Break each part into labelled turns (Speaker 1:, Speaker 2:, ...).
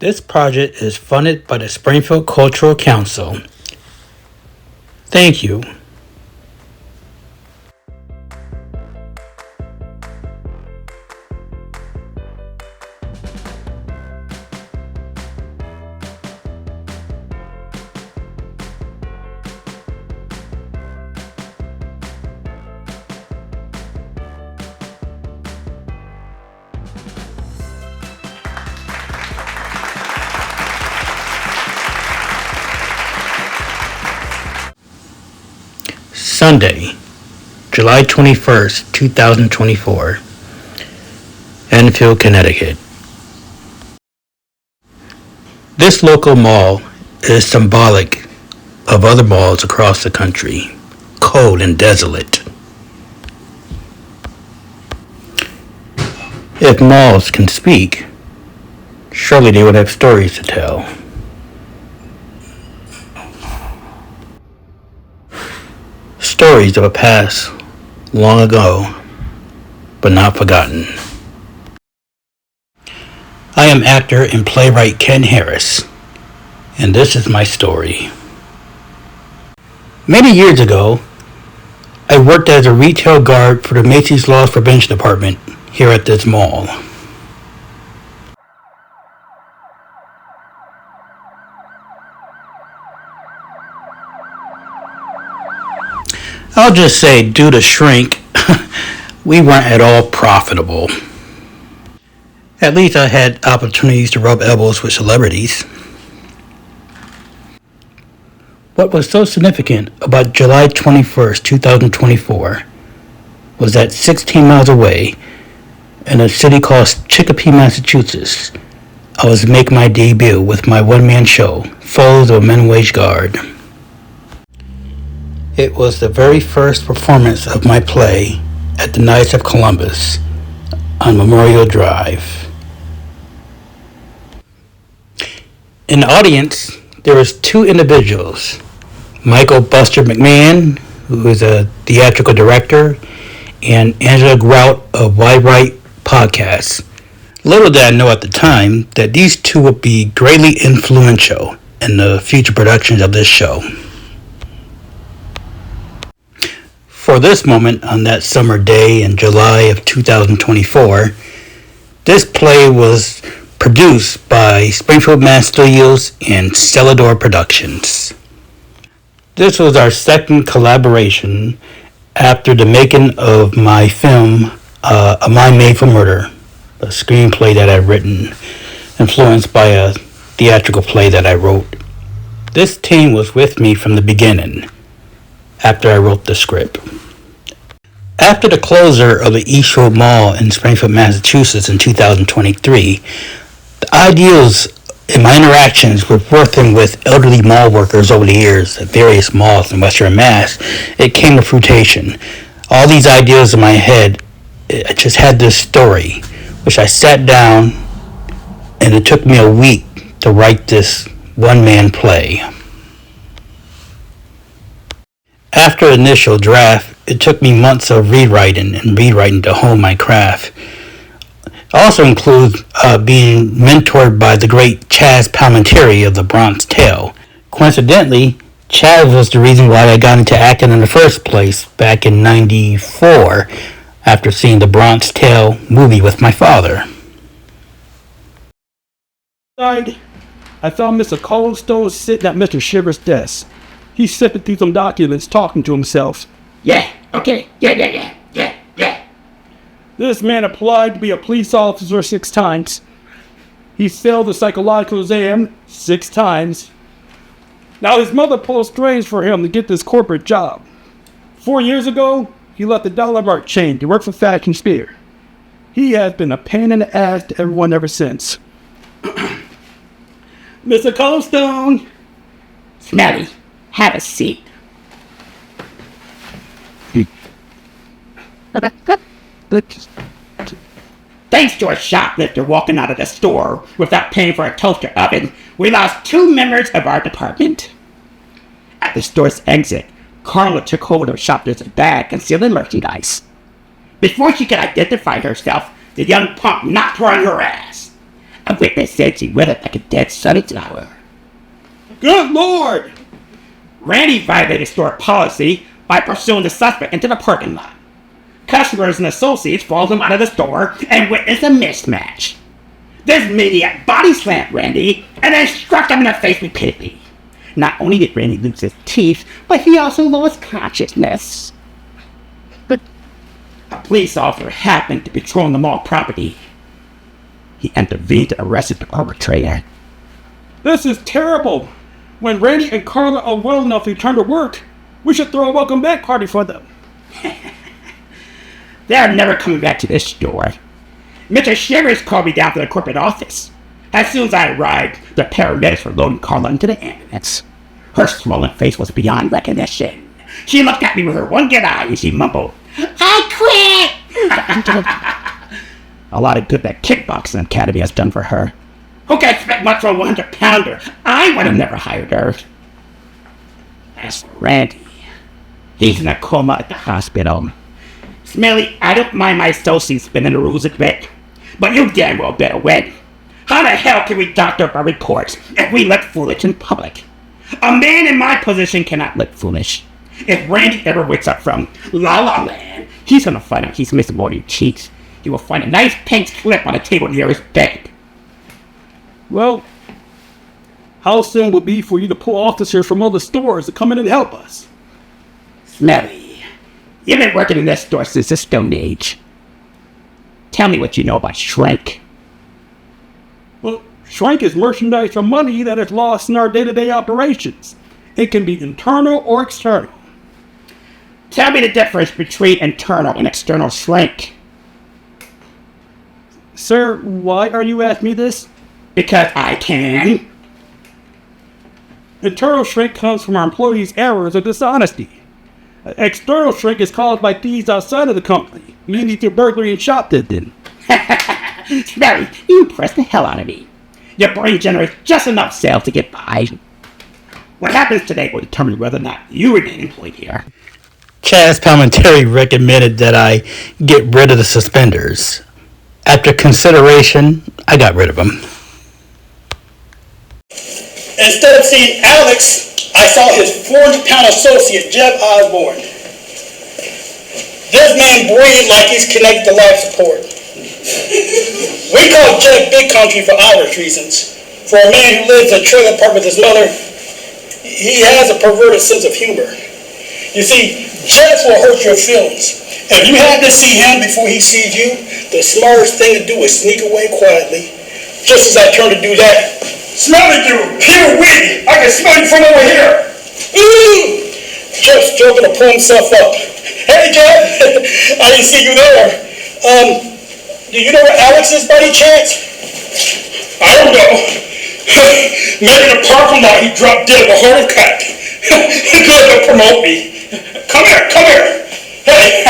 Speaker 1: This project is funded by the Springfield Cultural Council. Thank you. Sunday, July 21st, 2024, Enfield, Connecticut. This local mall is symbolic of other malls across the country, cold and desolate. If malls can speak, surely they would have stories to tell. Stories of a past long ago, but not forgotten. I am actor and playwright Ken Harris, and this is my story. Many years ago, I worked as a retail guard for the Macy's Loss Prevention Department here at this mall. I'll just say, due to shrink, we weren't at all profitable. At least I had opportunities to rub elbows with celebrities. What was so significant about July 21st, 2024 was that 16 miles away, in a city called Chicopee, Massachusetts, I was making my debut with my one-man show, Foes of a Minimum Wage Guard. It was the very first performance of my play at the Knights of Columbus on Memorial Drive. In the audience, there was two individuals, Michael Buster McMahon, who is a theatrical director, and Angela Grout of Why Right Podcast. Little did I know at the time that these two would be greatly influential in the future productions of this show. For this moment on that summer day in July of 2024, this play was produced by Springfield Mass Studios and Celador Productions. This was our second collaboration after the making of my film, A Mind Made for Murder, a screenplay that I've written, influenced by a theatrical play that I wrote. This team was with me from the beginning, after I wrote the script. After the closure of the East Road Mall in Springfield, Massachusetts in 2023, the ideals in my interactions with working with elderly mall workers over the years at various malls in Western Mass, it came to fruition. All these ideas in my head, I just had this story, which I sat down, and it took me a week to write this one-man play. After the initial draft, it took me months of rewriting to hone my craft. It also includes being mentored by the great Chaz Palminteri of The Bronx Tale. Coincidentally, Chaz was the reason why I got into acting in the first place back in '94 after seeing The Bronx Tale movie with my father.
Speaker 2: I found Mr. Coldstone sitting at Mr. Shiver's desk. He's sipping through some documents, talking to himself.
Speaker 3: Yeah.
Speaker 2: This man applied to be a police officer 6 times. He failed the psychological exam 6 times. Now his mother pulled strings for him to get this corporate job. 4 years ago, he left the Dollar Mart chain to work for Fashion Spear. He has been a pain in the ass to everyone ever since. Mr. Coldstone!
Speaker 3: Smelly, have a seat. Thanks to a shoplifter walking out of the store without paying for a toaster oven, we lost 2 members of our department. At the store's exit, Carla took hold of the shoplifter's bag concealing merchandise. Before she could identify herself, the young punk knocked her on her ass. A witness said she withered like a dead sunflower.
Speaker 2: Good Lord!
Speaker 3: Randy violated store policy by pursuing the suspect into the parking lot. Customers and associates followed him out of the store and witnessed a mismatch. This maniac body slammed Randy and then struck him in the face repeatedly. Not only did Randy lose his teeth, but he also lost consciousness. But a police officer happened to be patrolling the mall property. He intervened to arrest the perpetrator.
Speaker 2: This is terrible. When Randy and Carla are well enough to return to work, we should throw a welcome back party for them.
Speaker 3: They're never coming back to this store. Mr. Shivers called me down to the corporate office. As soon as I arrived, the paramedics were loading Carla into the ambulance. Her swollen face was beyond recognition. She looked at me with her one good eye and she mumbled, "I quit!" A lot of good that kickboxing academy has done for her. Who can expect much from a 100-pounder? I would have never hired her. As for Randy, he's in a coma at the hospital. Smelly, I don't mind my associates spinning the rules a bit, but you damn well better win. How the hell can we doctor up our reports if we look foolish in public? A man in my position cannot look foolish. If Randy ever wakes up from La La Land, he's gonna find out he's missing more than cheeks. He will find a nice pink slip on the table near his bed.
Speaker 2: Well, how soon will it be for you to pull officers from other stores to come in and help us?
Speaker 3: Smelly, you've been working in this store since the Stone Age. Tell me what you know about Shrink.
Speaker 2: Well, shrink is merchandise or money that is lost in our day-to-day operations. It can be internal or external.
Speaker 3: Tell me the difference between internal and external shrink.
Speaker 2: Sir, why are you asking me this?
Speaker 3: Because I can.
Speaker 2: Internal shrink comes from our employees' errors or dishonesty. External shrink is caused by thieves outside of the company, mainly through burglary and shoplifting.
Speaker 3: Smelly, you impress the hell out of me. Your brain generates just enough sales to get by. What happens today will determine whether or not you remain employed here.
Speaker 1: Chaz Palminteri recommended that I get rid of the suspenders. After consideration, I got rid of them.
Speaker 4: Instead of seeing Alex, I saw his 400-pound associate, Jeff Osborne. This man breathed like he's connected to life support. We call Jeff Big Country for obvious reasons. For a man who lives in a trailer park with his mother, he has a perverted sense of humor. You see, Jeff will hurt your feelings. If you happen to see him before he sees you, the smartest thing to do is sneak away quietly. Just as I turn to do that, "Smelly dude, here we! I can smell you from over here!" Jeff's joking to pull himself up. "Hey, Jeff, I didn't see you there. Do you know where Alex is by any chance?" "I don't know. Maybe in the parking lot he dropped dead of a heart attack. Good to promote me. Come here. Hey,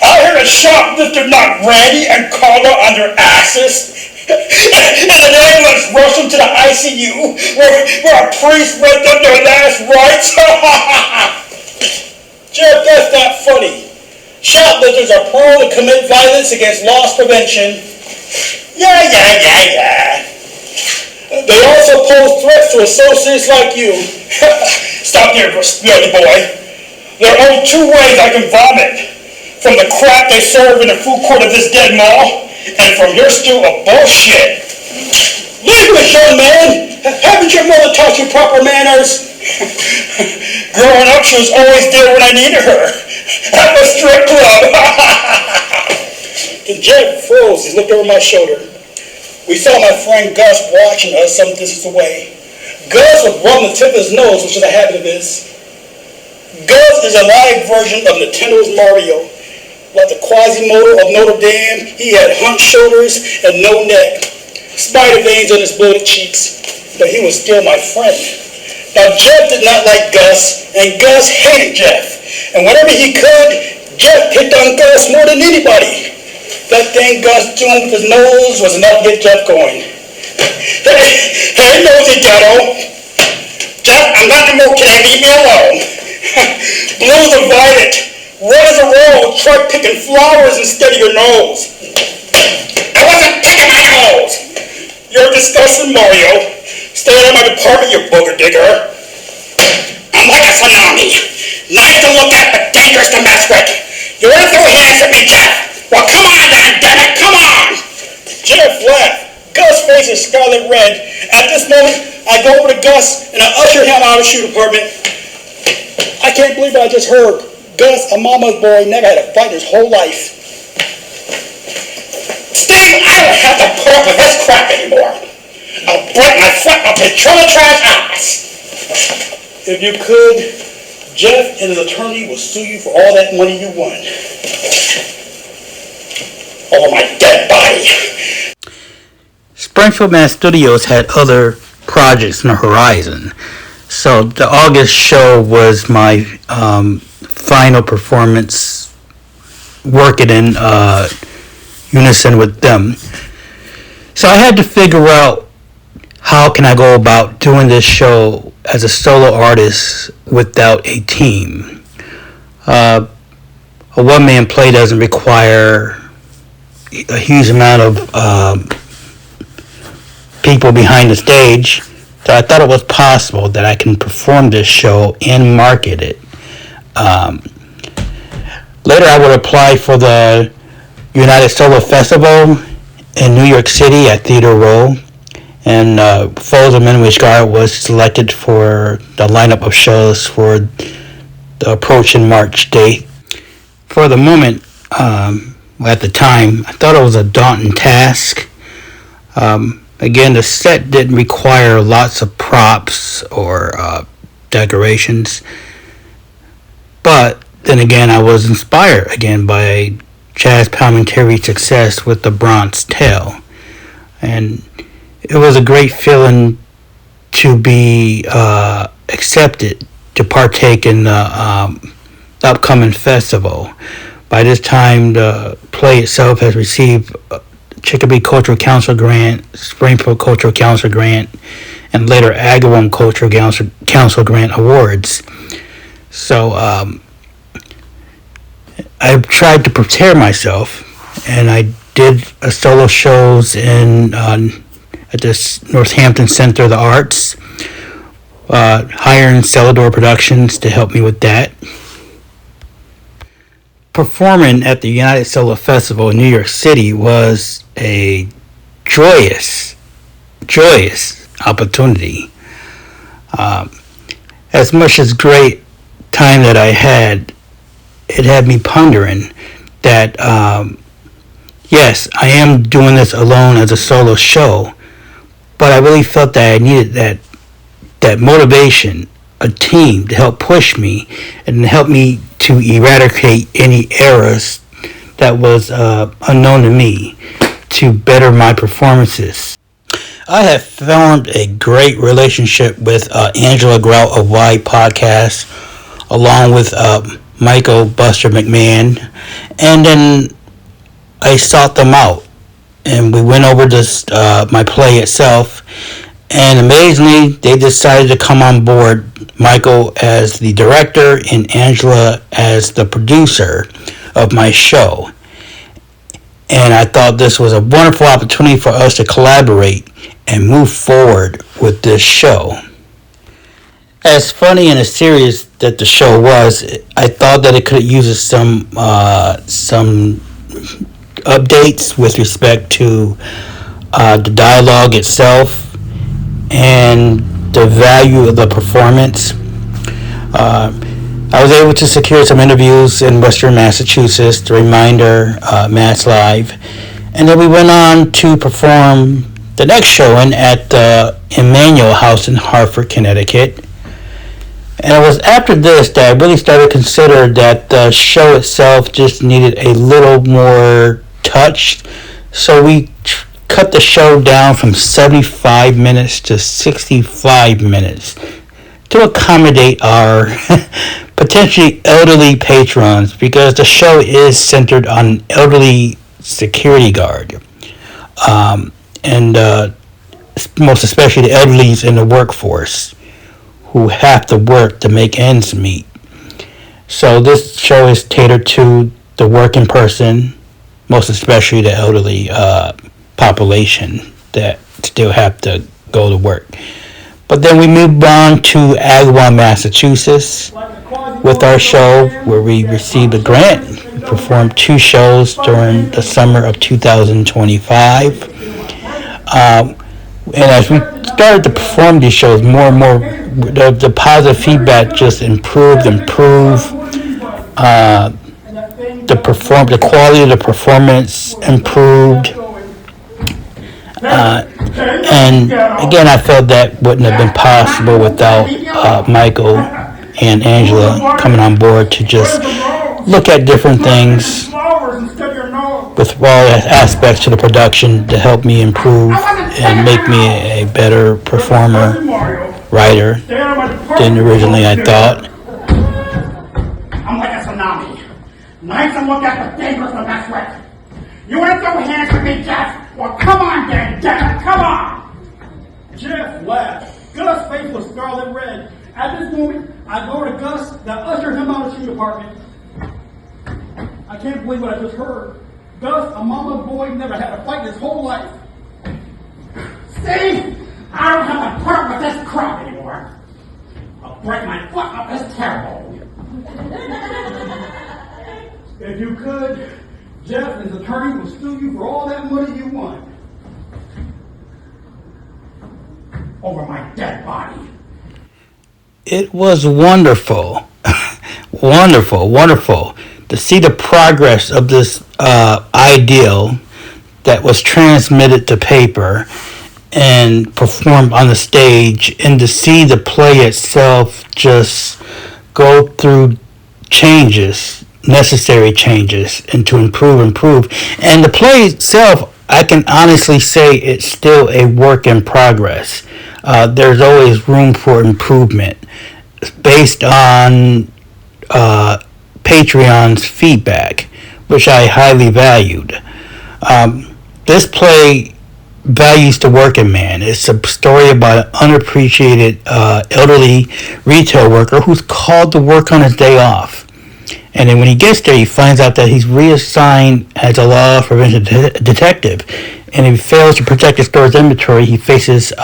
Speaker 4: I heard a shoplifter knocked Randy and Carla on their asses. And an ambulance rushed them to the ICU where a priest read them their last rites." Jeff, that's not funny. Shoplifters are prone to commit violence against loss prevention. Yeah. They also pose threats to associates like you. Stop there, smelly boy. There are only two ways I can vomit. From the crap they serve in the food court of this dead mall, and from your stew of bullshit. Leave me, young man. Haven't your mother taught you proper manners? Growing up, she was always there when I needed her. At the strip club. The Jeff froze. He looked over my shoulder. We saw my friend Gus watching us some distance away. Gus would rub the tip of his nose, which is a habit of his. Gus is a live version of Nintendo's Mario. Like the Quasimodo of Notre Dame, he had hunched shoulders and no neck, spider veins on his bloated cheeks, but he was still my friend. Now, Jeff did not like Gus, and Gus hated Jeff. And whenever he could, Jeff picked on Gus more than anybody. That thing Gus doing with his nose was enough to get Jeff going. Hey, nosy ghetto. Jeff, I'm not the mood today. Leave me alone. Blues are violet. Red as a rose. Try picking flowers instead of your nose. I wasn't picking my nose. You're a disgusting Mario. Stay out of my department, you booger digger. I'm like a tsunami. Nice to look at, but dangerous to mess with. You want to throw hands at me, Jeff? Well, come on then, damn it, come on! Jeff laughed. Gus' face is scarlet red. At this moment, I go over to Gus and I usher him out of the shoe department. I can't believe what I just heard. Gus, a mama's boy, never had a fight in his whole life. Steve, I don't have to put up with this crap anymore. I'll break my foot up his trailer trash ass. If you could, Jeff and his attorney will sue you for all that money you won. Over my dead body.
Speaker 1: Springfield Mass Studios had other projects on the horizon. So the August show was my final performance, working in unison with them. So I had to figure out how can I go about doing this show as a solo artist without a team. A one-man play doesn't require a huge amount of people behind the stage. So I thought it was possible that I can perform this show and market it. Later I would apply for the United Solo Festival in New York City at Theater Row. And Falls of Minwich Guard was selected for the lineup of shows for the approaching March date. For the moment, at the time, I thought it was a daunting task. Again, the set didn't require lots of props or decorations. But then again, I was inspired again by Chaz Palminteri's success with The Bronx Tale. And it was a great feeling to be accepted to partake in the upcoming festival. By this time, the play itself has received Chicopee Cultural Council grant, Springfield Cultural Council grant, and later Agawam Cultural Council grant awards. So I tried to prepare myself, and I did solo shows in at this Northampton Center of the Arts, hiring Celador Productions to help me with that. Performing at the United Solo Festival in New York City was a joyous opportunity. As much as great time that I had, it had me pondering that yes, I am doing this alone as a solo show, but I really felt that I needed that motivation, a team to help push me and help me to eradicate any errors that was unknown to me to better my performances. I have formed a great relationship with Angela Grout of Y Podcast, along with Michael Buster McMahon, and then I sought them out, and we went over this my play itself, and amazingly they decided to come on board, Michael as the director and Angela as the producer of my show. And I thought this was a wonderful opportunity for us to collaborate and move forward with this show. As funny and as serious that the show was, I thought that it could use some updates with respect to the dialogue itself and the value of the performance. I was able to secure some interviews in Western Massachusetts, the Reminder, Mass Live, and then we went on to perform the next showing at the Emmanuel House in Hartford, Connecticut. And it was after this that I really started to consider that the show itself just needed a little more touch. So we cut the show down from 75 minutes to 65 minutes to accommodate our potentially elderly patrons, because the show is centered on elderly security guard, and most especially the elderlies in the workforce who have to work to make ends meet. So this show is catered to the working person, most especially the elderly population that still have to go to work. But then we moved on to Agawam, Massachusetts with our show where we received a grant. We performed 2 shows during the summer of 2025. And as we started to perform these shows, more and more, the positive feedback just improved. The quality of the performance improved. And again, I felt that wouldn't have been possible without Michael and Angela coming on board to just look at different things with all aspects to the production to help me improve and make me a better performer, writer than originally I thought.
Speaker 3: I'm like a tsunami. Nice and look at the fingers of that sweat. You ain't no hands with me, Jeff. Well, come on, then, Jeff. Come on.
Speaker 2: Jeff laughed. Gus' face was scarlet red. At this moment, I go to Gus that ushered him out of the shoe department. I can't believe what I just heard. Gus, a mama's boy, never had a fight in his whole life.
Speaker 3: See? I don't have to put up with this crap anymore. I'll break my foot up this terrible.
Speaker 2: If you could, Jeff and his attorney will sue you for all that money you want.
Speaker 3: Over my dead body.
Speaker 1: It was wonderful, wonderful to see the progress of this ideal that was transmitted to paper and performed on the stage, and to see the play itself just go through necessary changes, and to improve. And the play itself, I can honestly say it's still a work in progress. There's always room for improvement based on Patreon's feedback, which I highly valued. This play values the working man. It's a story about an unappreciated elderly retail worker who's called to work on his day off. And then when he gets there, he finds out that he's reassigned as a law prevention detective. And if he fails to protect the store's inventory, he faces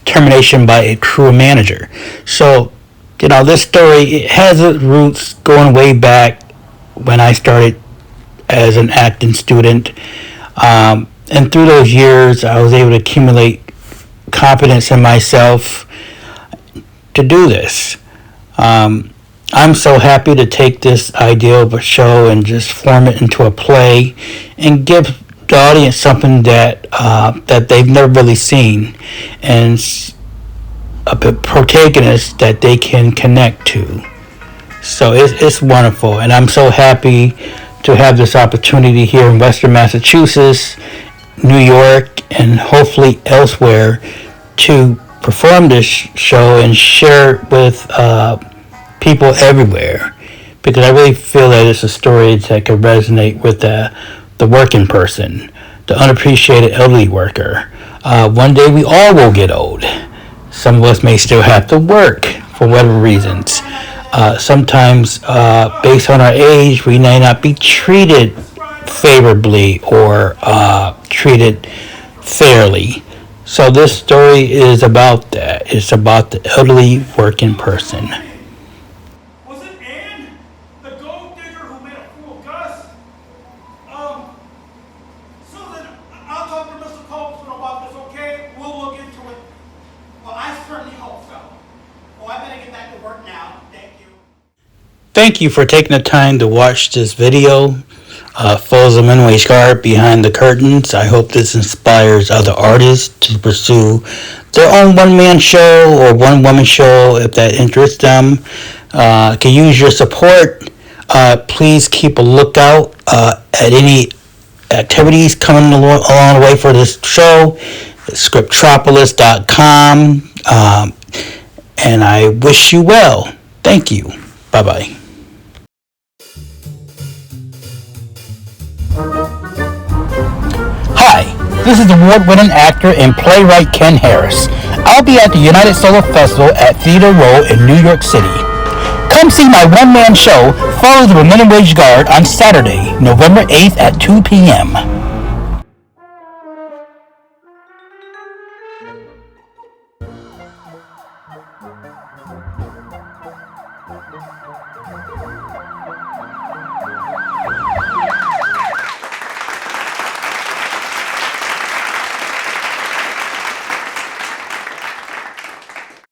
Speaker 1: termination by a crew manager. So, this story, it has its roots going way back when I started as an acting student. And through those years, I was able to accumulate confidence in myself to do this. I'm so happy to take this idea of a show and just form it into a play and give the audience something that they've never really seen, and a protagonist that they can connect to. So it's wonderful, and I'm so happy to have this opportunity here in Western Massachusetts, New York, and hopefully elsewhere to perform this show and share it with people everywhere, because I really feel that it's a story that could resonate with the working person, the unappreciated elderly worker. One day we all will get old. Some of us may still have to work for whatever reasons. Sometimes based on our age, we may not be treated favorably or treated fairly. So this story is about that. It's about the elderly working person. Thank you for taking the time to watch this video. Foes of Minway Scar Behind the Curtains. I hope this inspires other artists to pursue their own one-man show or one-woman show if that interests them. Can use your support. Please keep a lookout at any activities coming along the way for this show. Scriptropolis.com. And I wish you well. Thank you. Bye-bye. Hi, this is award-winning actor and playwright Ken Harris. I'll be at the United Solo Festival at Theater Row in New York City. Come see my one-man show, Foes of the Minimum Wage Guard, on Saturday, November 8th at 2 p.m.